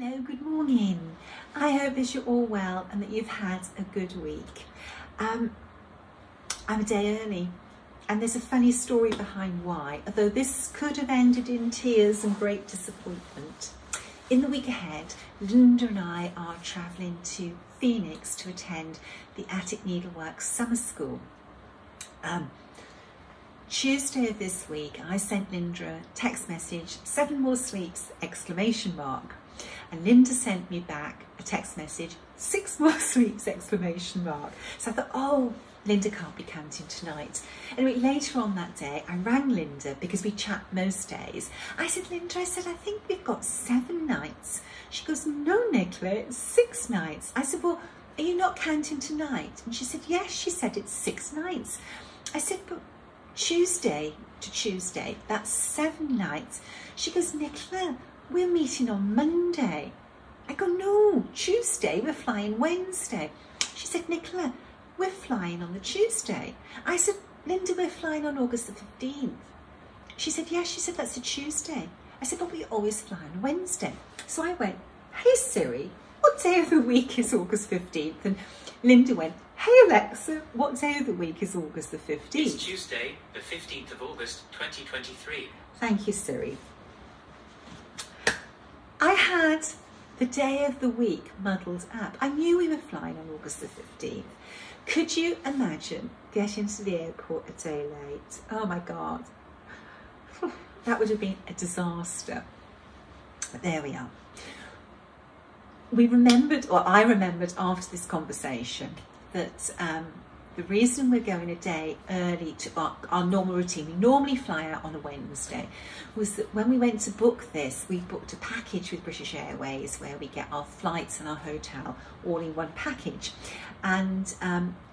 Hello, good morning. I hope that you're all well and that you've had a good week. I'm a day early and there's a funny story behind why, although this could have ended in tears and great disappointment. In the week ahead, Linda and I are travelling to Phoenix to attend the Attic Needlework Summer School. Tuesday of this week, I sent Linda a text message, 7 more sleeps, ! And Linda sent me back a text message, 6 more sleeps, ! So I thought, oh, Linda can't be counting tonight. Anyway, later on that day, I rang Linda because we chat most days. I said, Linda, I think we've got 7 nights. She goes, no, Nicola, it's 6 nights. I said, well, are you not counting tonight? And she said, yes, she said it's 6 nights. I said, but Tuesday to Tuesday, that's 7 nights. She goes, Nicola, we're meeting on Monday. I go, no, Tuesday, we're flying Wednesday. She said, Nicola, we're flying on the Tuesday. I said, Linda, we're flying on August the 15th. She said, yes, she said, that's a Tuesday. I said, but we always fly on Wednesday. So I went, hey Siri, what day of the week is August 15th? And Linda went, hey Alexa, what day of the week is August the 15th? It's Tuesday, the 15th of August, 2023. Thank you, Siri. I had the day of the week muddled up. I knew we were flying on August the 15th. Could you imagine getting to the airport a day late? Oh my God. That would have been a disaster. But there we are. We remembered, or I remembered after this conversation, that the reason we're going a day early to our normal routine, we normally fly out on a Wednesday, was that when we went to book this, we booked a package with British Airways where we get our flights and our hotel all in one package. And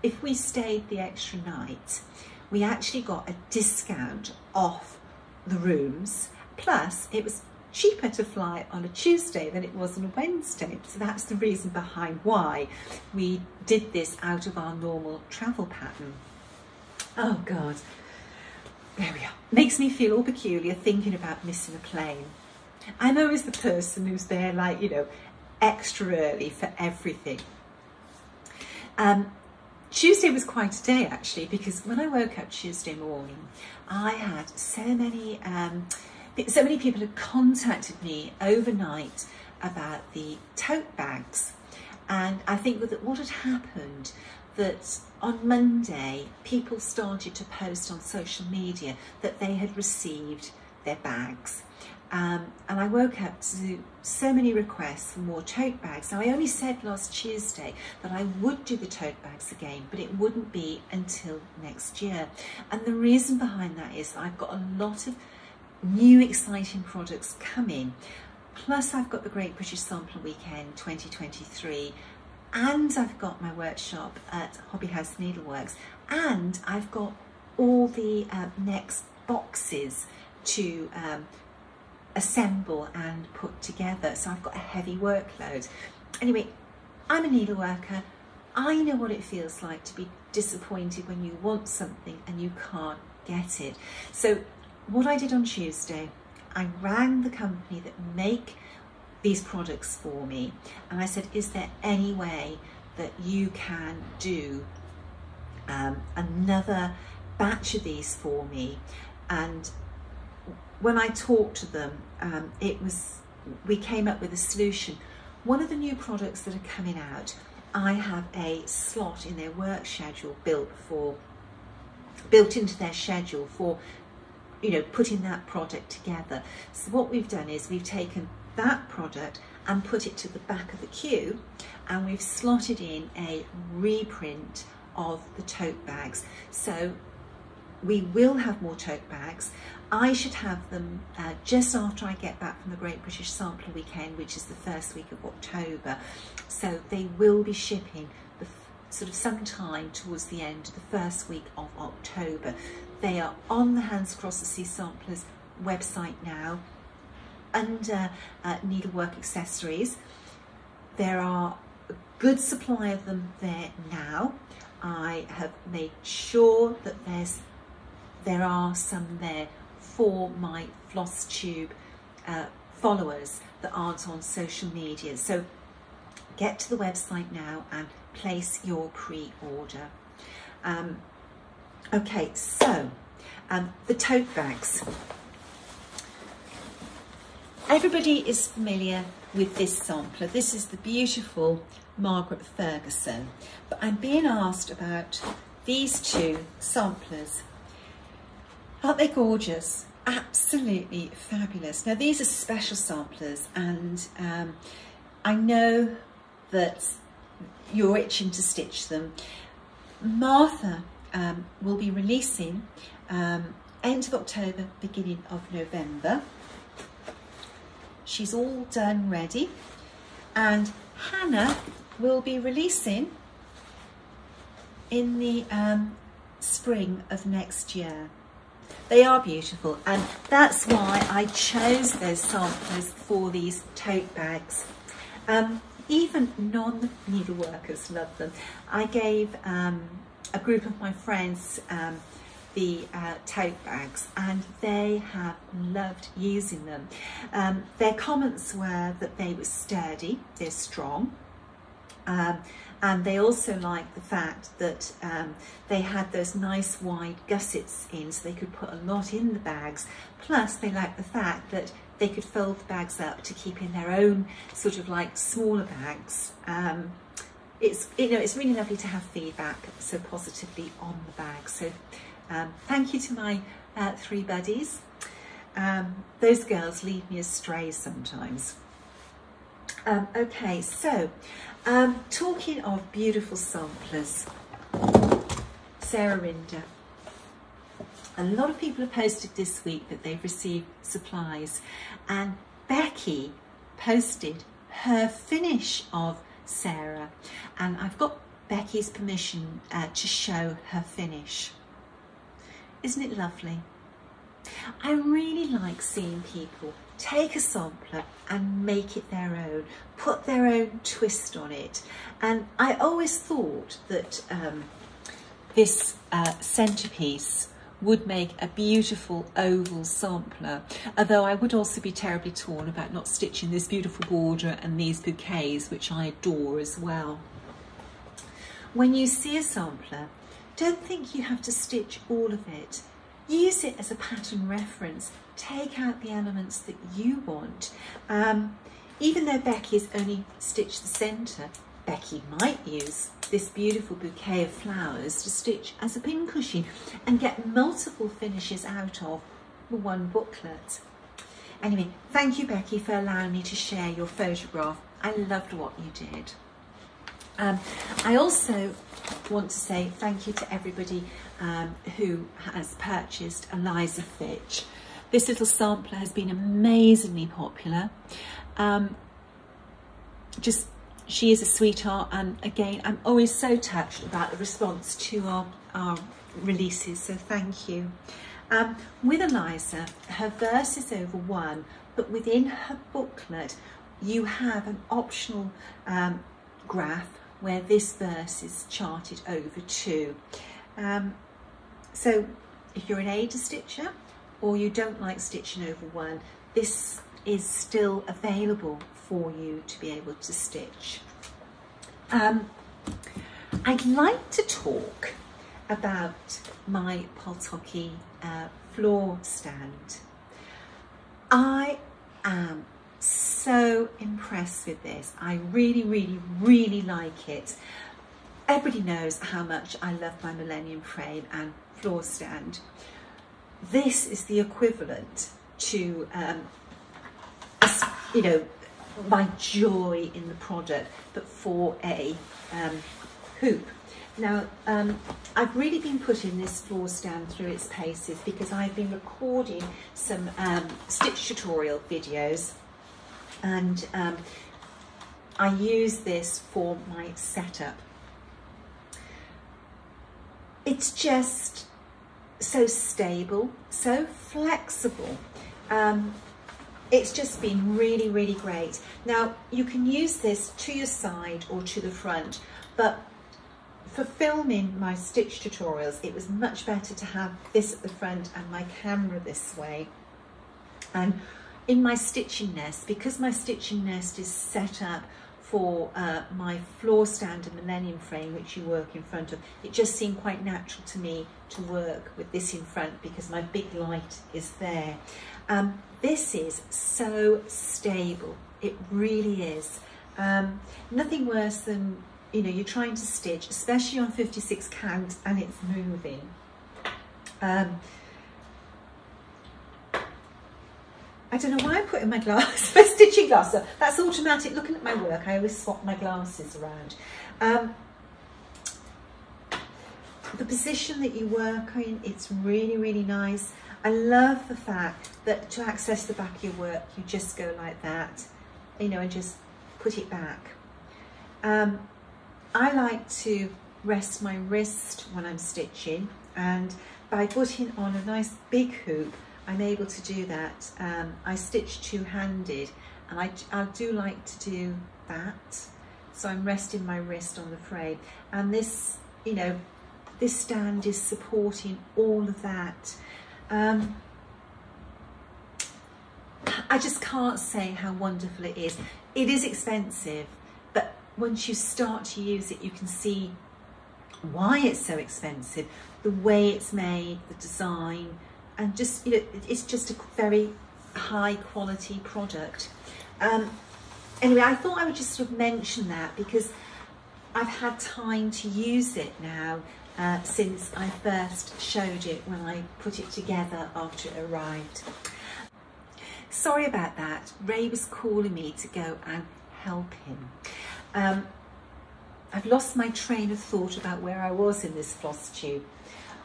if we stayed the extra night, we actually got a discount off the rooms, plus it was cheaper to fly on a Tuesday than it was on a Wednesday. So that's the reason behind why we did this out of our normal travel pattern. Oh God, there we are. Makes me feel all peculiar thinking about missing a plane. I'm always the person who's there, like, you know, extra early for everything. Tuesday was quite a day actually, because when I woke up Tuesday morning, I had so many people had contacted me overnight about the tote bags, and I think that what had happened, that on Monday people started to post on social media that they had received their bags, and I woke up to so many requests for more tote bags. Now, I only said last Tuesday that I would do the tote bags again, but it wouldn't be until next year, and the reason behind that is I've got a lot of new exciting products coming, plus I've got the Great British Sampler Weekend 2023, and I've got my workshop at Hobby House Needleworks, and I've got all the next boxes to assemble and put together, so I've got a heavy workload. Anyway, I'm a needleworker. I know what it feels like to be disappointed when you want something and you can't get it. So what I did on Tuesday, I rang the company that make these products for me, and I said, is there any way that you can do another batch of these for me? And when I talked to them, we came up with a solution. One of the new products that are coming out, I have a slot in their work schedule built into their schedule for, you know, putting that product together. So what we've done is we've taken that product and put it to the back of the queue, and we've slotted in a reprint of the tote bags. So we will have more tote bags. I should have them just after I get back from the Great British Sampler Weekend, which is the first week of October. So they will be shipping sort of sometime towards the end of the first week of October. They are on the Hands Across the Sea Samplers website now under Needlework Accessories. There are a good supply of them there now. I have made sure that there are some there for my Flosstube followers that aren't on social media. So get to the website now and place your pre-order. Okay, so the tote bags. Everybody is familiar with this sampler. This is the beautiful Margaret Ferguson, but I'm being asked about these two samplers. Aren't they gorgeous? Absolutely fabulous. Now these are special samplers, and I know that you're itching to stitch them. Martha will be releasing end of October, beginning of November. She's all done ready, and Hannah will be releasing in the spring of next year. They are beautiful, and that's why I chose those samplers for these tote bags. Even non-needleworkers love them. I gave a group of my friends the tote bags, and they have loved using them. Their comments were that they were sturdy, they're strong, and they also liked the fact that they had those nice wide gussets in, so they could put a lot in the bags. Plus they liked the fact that they could fold the bags up to keep in their own sort of like smaller bags. It's really lovely to have feedback so positively on the bag. So thank you to my 3 buddies. Those girls lead me astray sometimes. Okay, so talking of beautiful samplers, Sarah Rinder. A lot of people have posted this week that they've received supplies, and Becky posted her finish of Sarah, and I've got Becky's permission to show her finish. Isn't it lovely? I really like seeing people take a sampler and make it their own, put their own twist on it. And I always thought that this centerpiece would make a beautiful oval sampler, although I would also be terribly torn about not stitching this beautiful border and these bouquets, which I adore as well. When you see a sampler, don't think you have to stitch all of it. Use it as a pattern reference. Take out the elements that you want. Even though Becky's only stitched the centre, Becky might use this beautiful bouquet of flowers to stitch as a pincushion and get multiple finishes out of the one booklet. Anyway, thank you, Becky, for allowing me to share your photograph. I loved what you did. I also want to say thank you to everybody who has purchased Eliza Fitch. This little sampler has been amazingly popular. She is a sweetheart, and again, I'm always so touched about the response to our releases, so thank you. With Eliza, her verse is over 1, but within her booklet, you have an optional graph where this verse is charted over 2. So if you're an Ada stitcher or you don't like stitching over 1, this is still available for you to be able to stitch. I'd like to talk about my Potoky floor stand. I am so impressed with this. I really, really, really like it. Everybody knows how much I love my Millennium frame and floor stand. This is the equivalent to, you know, my joy in the product, but for a hoop. Now, I've really been putting this floor stand through its paces because I've been recording some stitch tutorial videos, and I use this for my setup. It's just so stable, so flexible. It's just been really, really great. Now, you can use this to your side or to the front, but for filming my stitch tutorials, it was much better to have this at the front and my camera this way. And in my stitching nest, because my stitching nest is set up for my floor stand and Millennium frame, which you work in front of, it just seemed quite natural to me to work with this in front because my big light is there. This is so stable, it really is. Nothing worse than, you know, you're trying to stitch, especially on 56 count, and it's moving. I don't know why I'm putting my stitching glasses. That's automatic. Looking at my work, I always swap my glasses around. The position that you work in, it's really, really nice. I love the fact that to access the back of your work, you just go like that, you know, and just put it back. I like to rest my wrist when I'm stitching, and by putting on a nice big hoop, I'm able to do that. I stitch two-handed, and I do like to do that. So I'm resting my wrist on the frame, and this, you know, this stand is supporting all of that. I just can't say how wonderful it is. It is expensive, but once you start to use it, you can see why it's so expensive, the way it's made, the design, and just, you know, it's just a very high quality product. Anyway, I thought I would just sort of mention that because I've had time to use it now since I first showed it when I put it together after it arrived. Sorry about that. Ray was calling me to go and help him. I've lost my train of thought about where I was in this floss tube.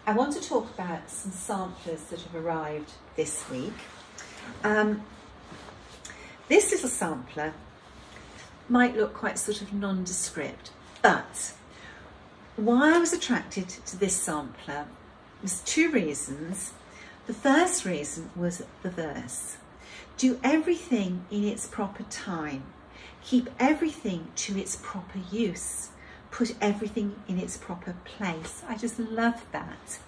I want to talk about some samplers that have arrived this week. This little sampler might look quite sort of nondescript, but why I was attracted to this sampler was two reasons. The first reason was the verse. Do everything in its proper time. Keep everything to its proper use. Put everything in its proper place. I just love that.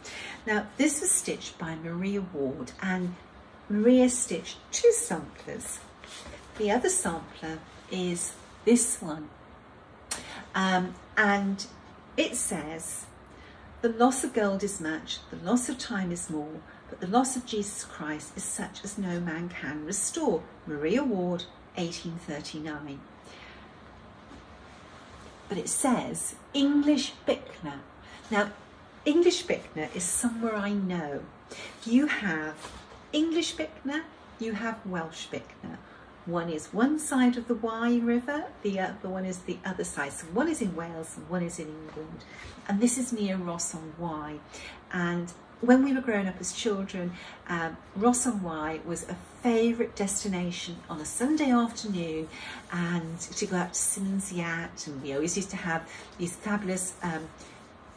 Now, this was stitched by Maria Ward, and Maria stitched two samplers. The other sampler is this one. And it says, the loss of gold is much, the loss of time is more, but the loss of Jesus Christ is such as no man can restore. Maria Ward, 1839. But it says English Bickner. Now, English Bickner is somewhere I know. You have English Bickner, you have Welsh Bickner. One is one side of the Wye River, the other one is the other side. So one is in Wales and one is in England. And this is near Ross-on-Wye. And when we were growing up as children, Ross-on-Wye was a favourite destination on a Sunday afternoon, and to go out to Simmons Yacht, and we always used to have these fabulous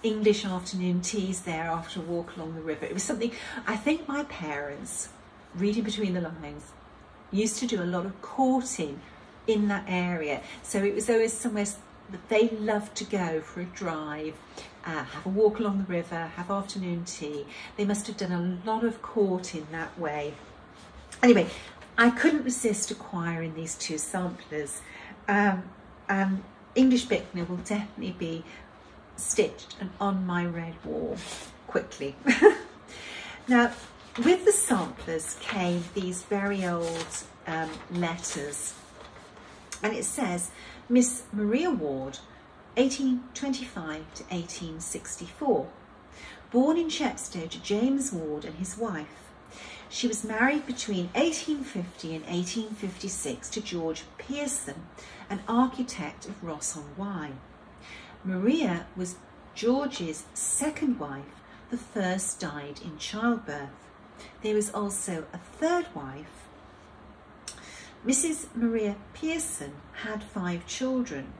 English afternoon teas there after a walk along the river. It was something, I think my parents, reading between the lines, used to do a lot of courting in that area. So it was always somewhere that they loved to go for a drive, have a walk along the river, have afternoon tea. They must have done a lot of courting that way. Anyway, I couldn't resist acquiring these two samplers. English Bickner will definitely be stitched and on my red wall quickly. Now, with the samplers came these very old letters, and it says Miss Maria Ward, 1825 to 1864, born in Chepstow to James Ward and his wife. She was married between 1850 and 1856 to George Pearson, an architect of Ross-on-Wye. Maria was George's second wife. The first died in childbirth. There was also a third wife. Mrs. Maria Pearson had 5 children.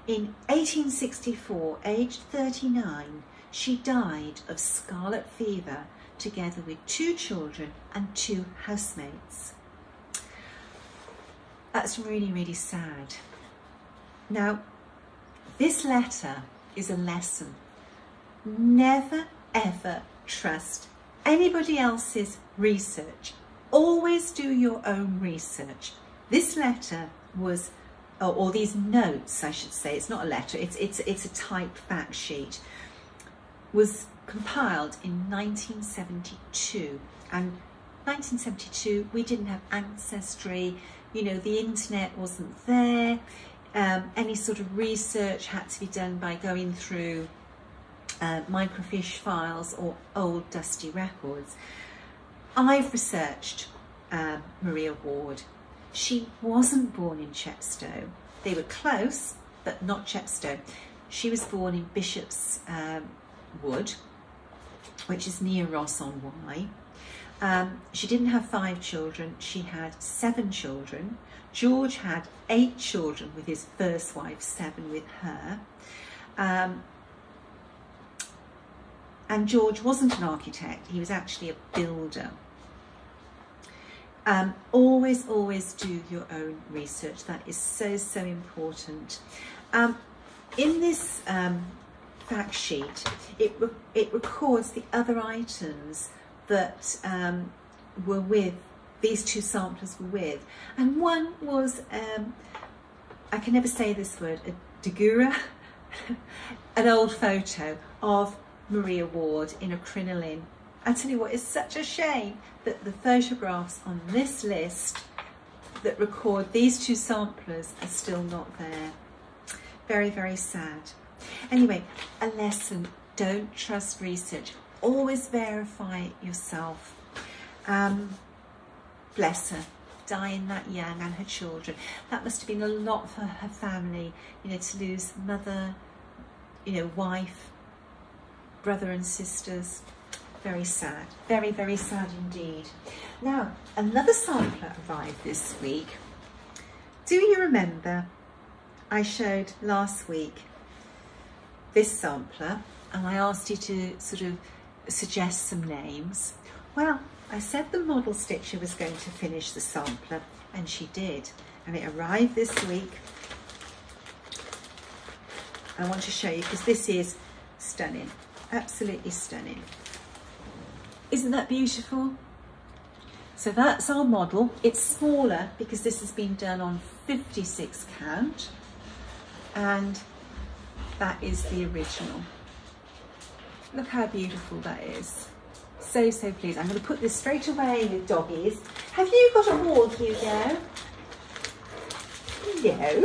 In 1864, aged 39, she died of scarlet fever together with 2 children and 2 housemates. That's really, really sad. Now, this letter is a lesson. Never, ever trust anybody else's research. always do your own research. This letter was, or these notes, I should say, it's not a letter, it's a typed fact sheet, was compiled in 1972. And 1972, we didn't have Ancestry, you know, the internet wasn't there. Any sort of research had to be done by going through microfiche files or old dusty records. I've researched Maria Ward. She wasn't born in Chepstow. They were close, but not Chepstow. She was born in Bishop's Wood, which is near Ross-on-Wye. She didn't have 5 children, she had 7 children. George had 8 children with his first wife, 7 with her. And George wasn't an architect, he was actually a builder. Always do your own research. That is so important. In this fact sheet, it records the other items that were with, these 2 samplers were with. And one was, I can never say this word, a daguerre, an old photo of Maria Ward in a crinoline. I tell you what, it's such a shame that the photographs on this list that record these 2 samplers are still not there. Very sad. Anyway, a lesson: don't trust research. Always verify it yourself. Bless her, dying that young, and her children. That must have been a lot for her family, you know, to lose mother, you know, wife, brother and sisters. Very sad, very sad indeed. Now, another sampler arrived this week. Do you remember I showed last week this sampler and I asked you to sort of suggest some names? Well, I said the model stitcher was going to finish the sampler, and she did, and it arrived this week. I want to show you because this is stunning, absolutely stunning. Isn't that beautiful? So that's our model. It's smaller because this has been done on 56 count, and that is the original. Look how beautiful that is. So pleased. I'm going to put this straight away with doggies. Have you got a wall, Hugo? Hello.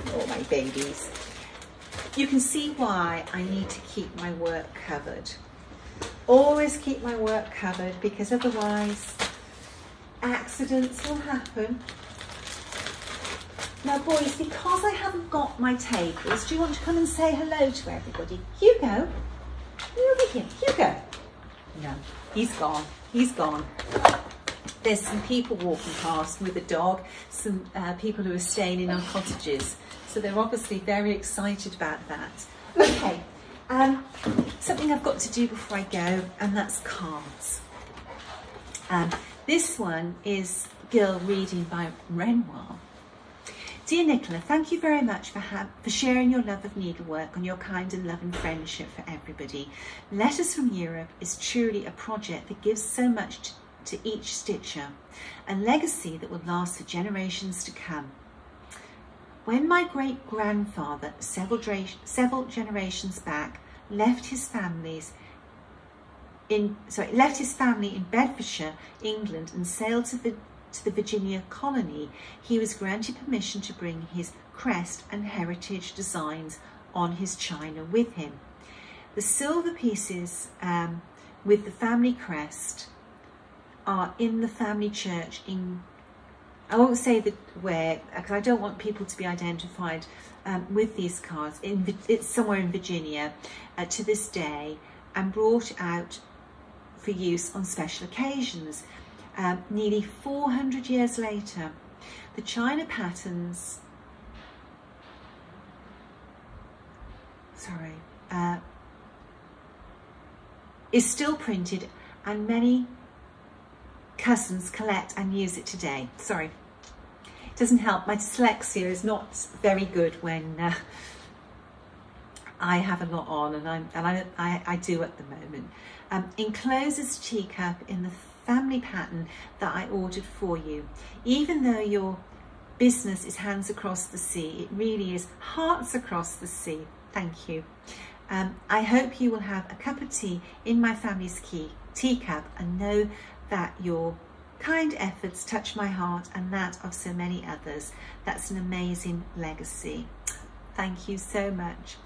Oh, my babies. You can see why I need to keep my work covered. Always keep my work covered, because otherwise accidents will happen. Now boys, because I haven't got my tables, do you want to come and say hello to everybody? Hugo, you're over here. Hugo. No, he's gone. There's some people walking past with a dog, some people who are staying in our cottages. So they're obviously very excited about that. Okay. Something I've got to do before I go, and that's cards. This one is Girl Reading by Renoir. Dear Nicola, thank you very much for sharing your love of needlework and your kind and loving friendship for everybody. Letters from Europe is truly a project that gives so much to each stitcher, a legacy that will last for generations to come. When my great-grandfather, several generations back, left his family in Bedfordshire, England, and sailed to the Virginia colony, he was granted permission to bring his crest and heritage designs on his china with him. The silver pieces with the family crest are in the family church in, I won't say where, because I don't want people to be identified with these cards. It's somewhere in Virginia to this day, and brought out for use on special occasions. Nearly 400 years later, the china patterns, is still printed, and many cousins collect and use it today. Sorry, it doesn't help. My dyslexia is not very good when I have a lot on, and I do at the moment. Encloses teacup in the family pattern that I ordered for you. Even though your business is hands across the sea, it really is hearts across the sea. Thank you. I hope you will have a cup of tea in my family's teacup and know that your kind efforts touch my heart and that of so many others. That's an amazing legacy. Thank you so much.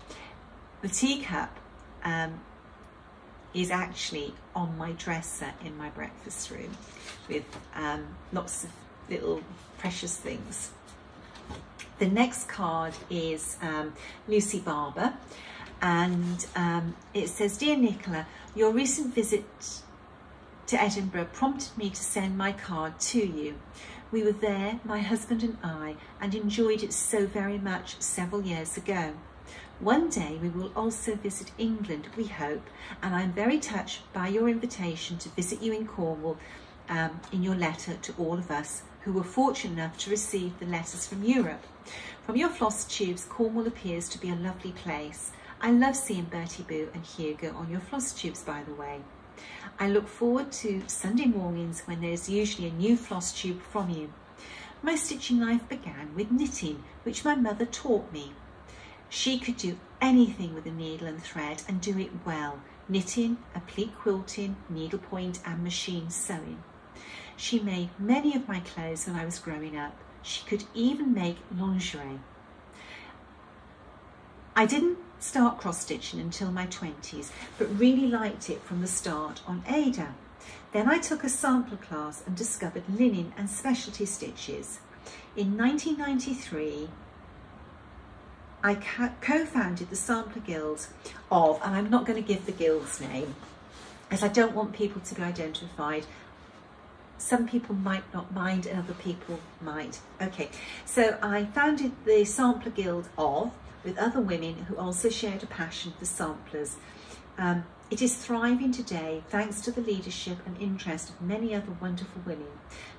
The teacup is actually on my dresser in my breakfast room with lots of little precious things. The next card is Lucy Barber, and it says, "Dear Nicola, your recent visit to Edinburgh prompted me to send my card to you. We were there, my husband and I, and enjoyed it so very much several years ago. One day we will also visit England, we hope, and I'm very touched by your invitation to visit you in Cornwall in your letter to all of us who were fortunate enough to receive the letters from Europe. From your Flosstubes, Cornwall appears to be a lovely place. I love seeing Bertie Boo and Hugo on your Flosstubes, by the way. I look forward to Sunday mornings when there's usually a new Flosstube from you. My stitching life began with knitting, which my mother taught me. She could do anything with a needle and thread and do it well: knitting, applique quilting, needlepoint and machine sewing. She made many of my clothes when I was growing up. She could even make lingerie. I didn't start cross-stitching until my 20s, but really liked it from the start on Ada. Then I took a sampler class and discovered linen and specialty stitches. In 1993, I co-founded the Sampler Guild of, and I'm not going to give the guild's name, as I don't want people to be identified. Some people might not mind and other people might. Okay, so I founded the Sampler Guild of, with other women who also shared a passion for samplers. It is thriving today thanks to the leadership and interest of many other wonderful women.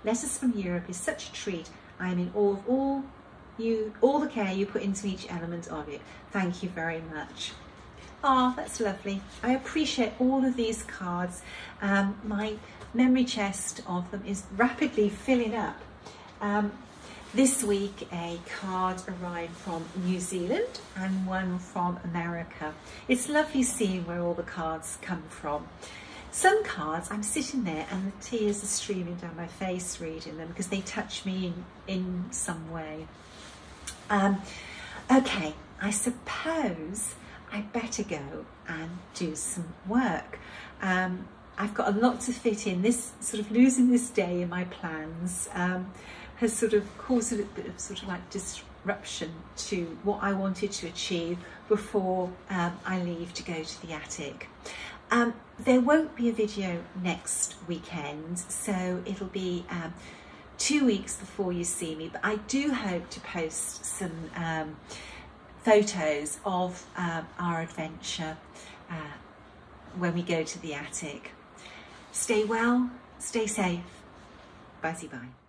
Letters from Europe is such a treat. I am in awe of all the care you put into each element of it. Thank you very much. Ah, that's lovely. I appreciate all of these cards. My memory chest of them is rapidly filling up. This week a card arrived from New Zealand and one from America. It's lovely seeing where all the cards come from. Some cards, I'm sitting there and the tears are streaming down my face reading them because they touch me in some way. Okay, I suppose I better go and do some work. I've got a lot to fit in. This sort of losing this day in my plans has sort of caused a little bit of sort of like disruption to what I wanted to achieve before I leave to go to the attic. There won't be a video next weekend, so it'll be 2 weeks before you see me, but I do hope to post some photos of our adventure when we go to the attic. Stay well, stay safe. Bye-bye.